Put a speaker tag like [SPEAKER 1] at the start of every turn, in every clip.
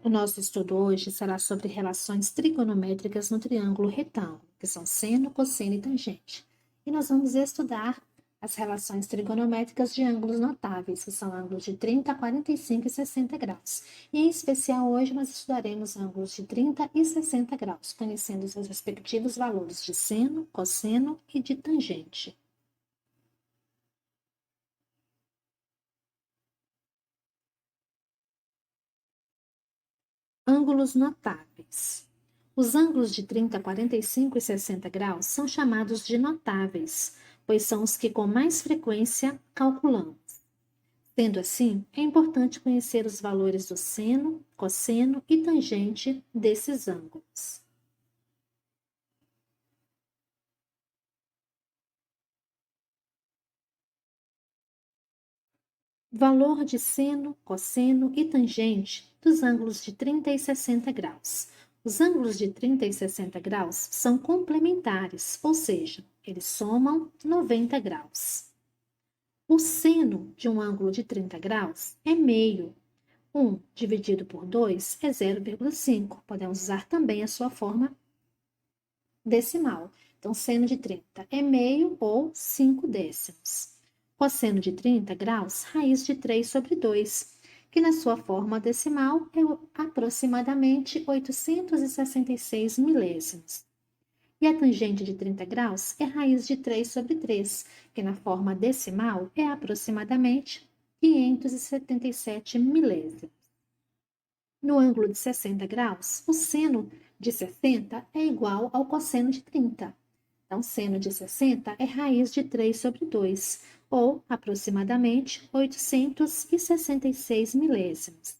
[SPEAKER 1] O nosso estudo hoje será sobre relações trigonométricas no triângulo retângulo, que são seno, cosseno e tangente. E nós vamos estudar as relações trigonométricas de ângulos notáveis, que são ângulos de 30, 45 e 60 graus. E em especial hoje nós estudaremos ângulos de 30 e 60 graus, conhecendo os seus respectivos valores de seno, cosseno e de tangente. Ângulos notáveis. Os ângulos de 30, 45 e 60 graus são chamados de notáveis, pois são os que com mais frequência calculamos. Sendo assim, é importante conhecer os valores do seno, cosseno e tangente desses ângulos. Valor de seno, cosseno e tangente dos ângulos de 30 e 60 graus. Os ângulos de 30 e 60 graus são complementares, ou seja, eles somam 90 graus. O seno de um ângulo de 30 graus é meio. 1 dividido por 2 é 0,5. Podemos usar também a sua forma decimal. Então, seno de 30 é meio ou 5 décimos. Cosseno de 30 graus, raiz de 3 sobre 2, que na sua forma decimal é aproximadamente 866 milésimos. E a tangente de 30 graus é raiz de 3 sobre 3, que na forma decimal é aproximadamente 577 milésimos. No ângulo de 60 graus, o seno de 60 é igual ao cosseno de 30. Então, seno de 60 é raiz de 3 sobre 2, ou aproximadamente 866 milésimos.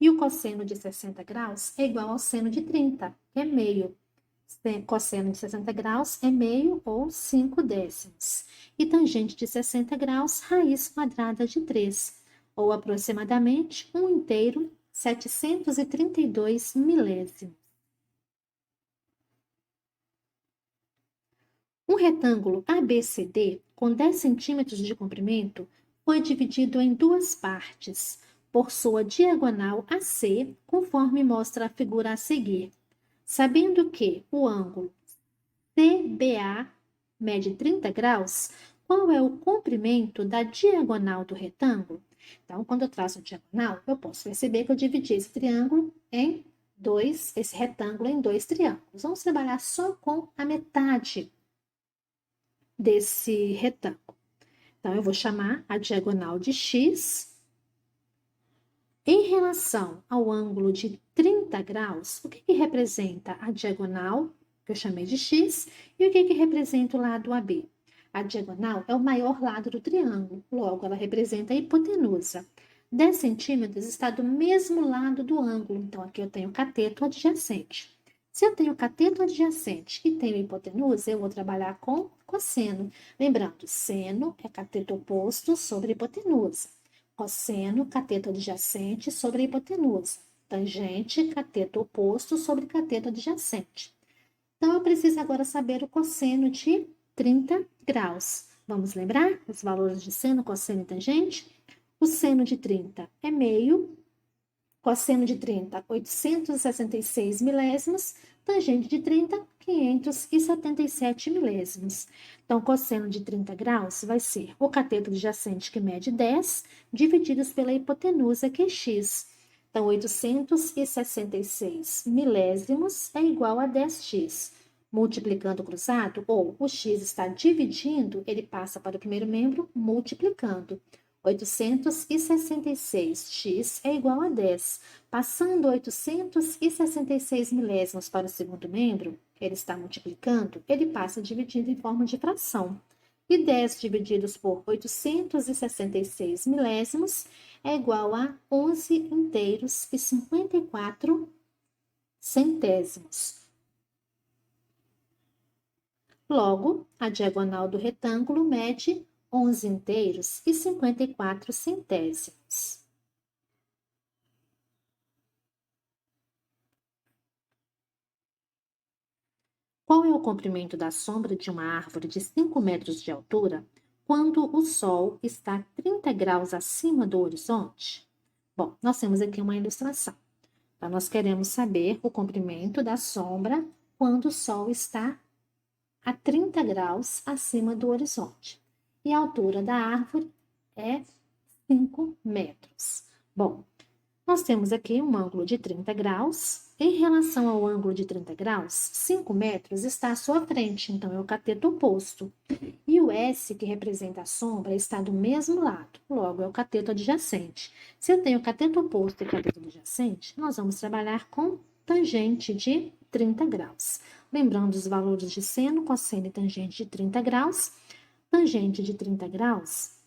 [SPEAKER 1] E o cosseno de 60 graus é igual ao seno de 30, que é meio. Cosseno de 60 graus é meio ou 5 décimos. E tangente de 60 graus, raiz quadrada de 3, ou aproximadamente 1 inteiro, 732 milésimos. Um retângulo ABCD com 10 centímetros de comprimento foi dividido em duas partes, por sua diagonal AC, conforme mostra a figura a seguir. Sabendo que o ângulo CBA mede 30 graus, qual é o comprimento da diagonal do retângulo? Então, quando eu traço a diagonal, eu posso perceber que eu dividi esse triângulo em dois, esse retângulo em dois triângulos. Vamos trabalhar só com a metade desse retângulo. Então, eu vou chamar a diagonal de X. Em relação ao ângulo de 30 graus, o que representa a diagonal, que eu chamei de X, e o que representa o lado AB? A diagonal é o maior lado do triângulo, logo ela representa a hipotenusa. 10 centímetros está do mesmo lado do ângulo, então aqui eu tenho cateto adjacente. Se eu tenho cateto adjacente e tenho hipotenusa, eu vou trabalhar com cosseno. Lembrando, seno é cateto oposto sobre hipotenusa. Cosseno, cateto adjacente sobre hipotenusa. Tangente, cateto oposto sobre cateto adjacente. Então, eu preciso agora saber o cosseno de 30 graus. Vamos lembrar os valores de seno, cosseno e tangente? O seno de 30 é meio, cosseno de 30, 866 milésimos, tangente de 30, 577 milésimos. Então, cosseno de 30 graus vai ser o cateto adjacente, que mede 10, divididos pela hipotenusa, que é x. Então, 866 milésimos é igual a 10x. Multiplicando cruzado, ou o x está dividindo, ele passa para o primeiro membro multiplicando. 866x é igual a 10. Passando 866 milésimos para o segundo membro, ele está multiplicando, ele passa dividindo em forma de fração. E 10 divididos por 866 milésimos é igual a 11 inteiros e 54 centésimos. Logo, a diagonal do retângulo mede 11 inteiros e 54 centésimos. Qual é o comprimento da sombra de uma árvore de 5 metros de altura quando o Sol está 30 graus acima do horizonte? Bom, nós temos aqui uma ilustração. Então, nós queremos saber o comprimento da sombra quando o Sol está a 30 graus acima do horizonte. E a altura da árvore é 5 metros. Bom, nós temos aqui um ângulo de 30 graus. Em relação ao ângulo de 30 graus, 5 metros está à sua frente, então é o cateto oposto. E o S, que representa a sombra, está do mesmo lado, logo é o cateto adjacente. Se eu tenho cateto oposto e cateto adjacente, nós vamos trabalhar com tangente de 30 graus. Lembrando os valores de seno, cosseno e tangente de 30 graus. Tangente de 30 graus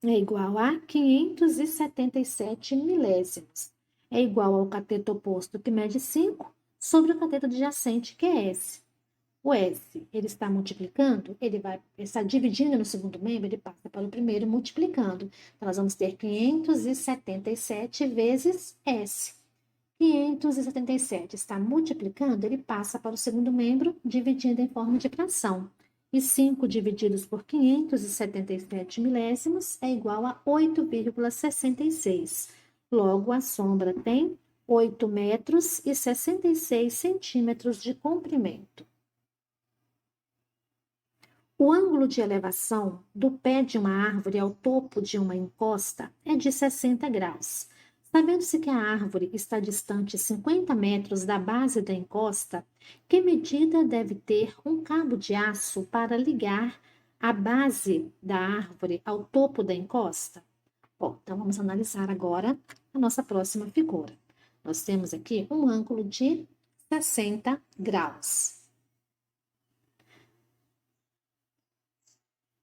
[SPEAKER 1] é igual a 577 milésimos. É igual ao cateto oposto, que mede 5, sobre o cateto adjacente, que é S. O S, ele está multiplicando, ele está dividindo no segundo membro, ele passa para o primeiro multiplicando. Então, nós vamos ter 577 vezes S. 577 está multiplicando, ele passa para o segundo membro, dividindo em forma de fração. E 5 divididos por 577 milésimos é igual a 8,66. Logo, a sombra tem 8 metros e 66 centímetros de comprimento. O ângulo de elevação do pé de uma árvore ao topo de uma encosta é de 60 graus. Sabendo-se que a árvore está distante 50 metros da base da encosta, que medida deve ter um cabo de aço para ligar a base da árvore ao topo da encosta? Bom, então vamos analisar agora a nossa próxima figura. Nós temos aqui um ângulo de 60 graus.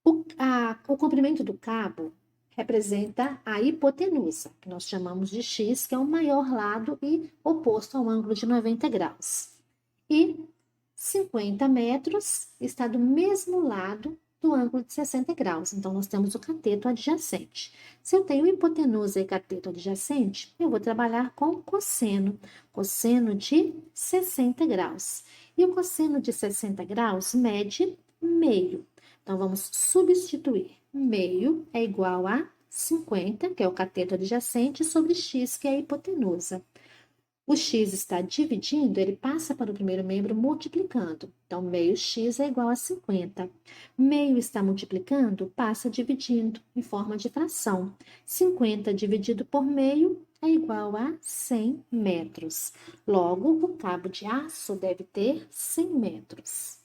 [SPEAKER 1] O comprimento do cabo representa a hipotenusa, que nós chamamos de X, que é o maior lado e oposto ao ângulo de 90 graus. E 50 metros está do mesmo lado do ângulo de 60 graus. Então, nós temos o cateto adjacente. Se eu tenho hipotenusa e cateto adjacente, eu vou trabalhar com cosseno. Cosseno de 60 graus. E o cosseno de 60 graus mede meio. Então, vamos substituir. Meio é igual a 50, que é o cateto adjacente, sobre x, que é a hipotenusa. O x está dividindo, ele passa para o primeiro membro multiplicando. Então, meio x é igual a 50. Meio está multiplicando, passa dividindo em forma de fração. 50 dividido por meio é igual a 100 metros. Logo, o cabo de aço deve ter 100 metros.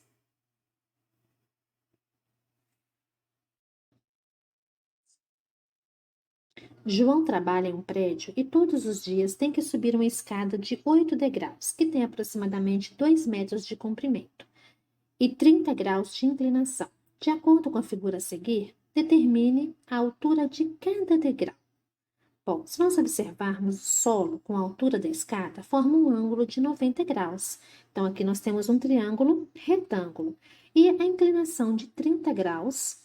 [SPEAKER 1] João trabalha em um prédio e todos os dias tem que subir uma escada de 8 degraus, que tem aproximadamente 2 metros de comprimento e 30 graus de inclinação. De acordo com a figura a seguir, determine a altura de cada degrau. Bom, se nós observarmos o solo com a altura da escada, forma um ângulo de 90 graus. Então, aqui nós temos um triângulo retângulo e a inclinação de 30 graus.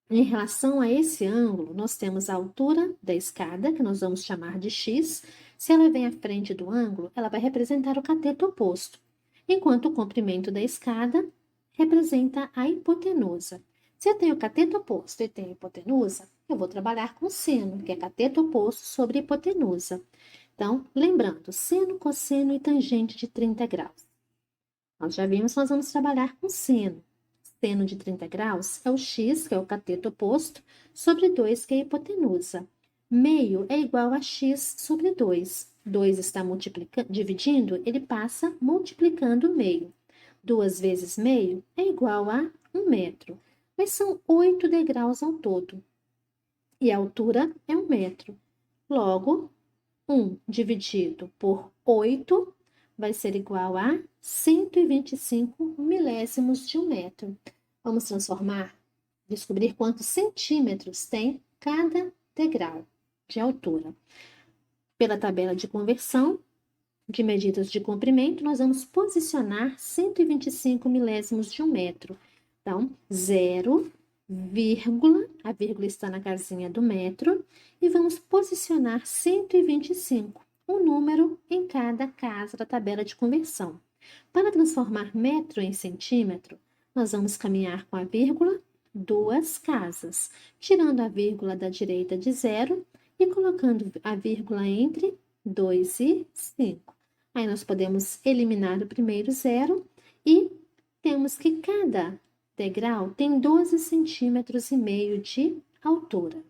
[SPEAKER 1] Em relação a esse ângulo, nós temos a altura da escada, que nós vamos chamar de x. Se ela vem à frente do ângulo, ela vai representar o cateto oposto, enquanto o comprimento da escada representa a hipotenusa. Se eu tenho o cateto oposto e tenho hipotenusa, eu vou trabalhar com seno, que é cateto oposto sobre hipotenusa. Então, lembrando, seno, cosseno e tangente de 30 graus. Nós já vimos que nós vamos trabalhar com seno. Seno de 30 graus é o x, que é o cateto oposto, sobre 2, que é a hipotenusa. Meio é igual a x sobre 2. 2 está dividindo, ele passa multiplicando meio. 2 vezes meio é igual a 1 metro. Mas são 8 degraus ao todo. E a altura é 1 metro. Logo, 1 dividido por 8 vai ser igual a 125 milésimos de 1 metro. Vamos transformar, descobrir quantos centímetros tem cada degrau de altura. Pela tabela de conversão de medidas de comprimento, nós vamos posicionar 125 milésimos de 1 metro. Então, 0, a vírgula está na casinha do metro, e vamos posicionar 125, um número em cada casa da tabela de conversão. Para transformar metro em centímetro, nós vamos caminhar com a vírgula 2 casas, tirando a vírgula da direita de 0 e colocando a vírgula entre 2 e 5. Aí nós podemos eliminar o primeiro zero e temos que cada degrau tem 12 centímetros e meio de altura.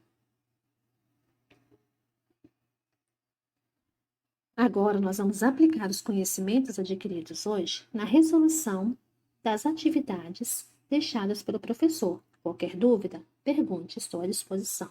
[SPEAKER 1] Agora, nós vamos aplicar os conhecimentos adquiridos hoje na resolução das atividades deixadas pelo professor. Qualquer dúvida, pergunte, estou à disposição.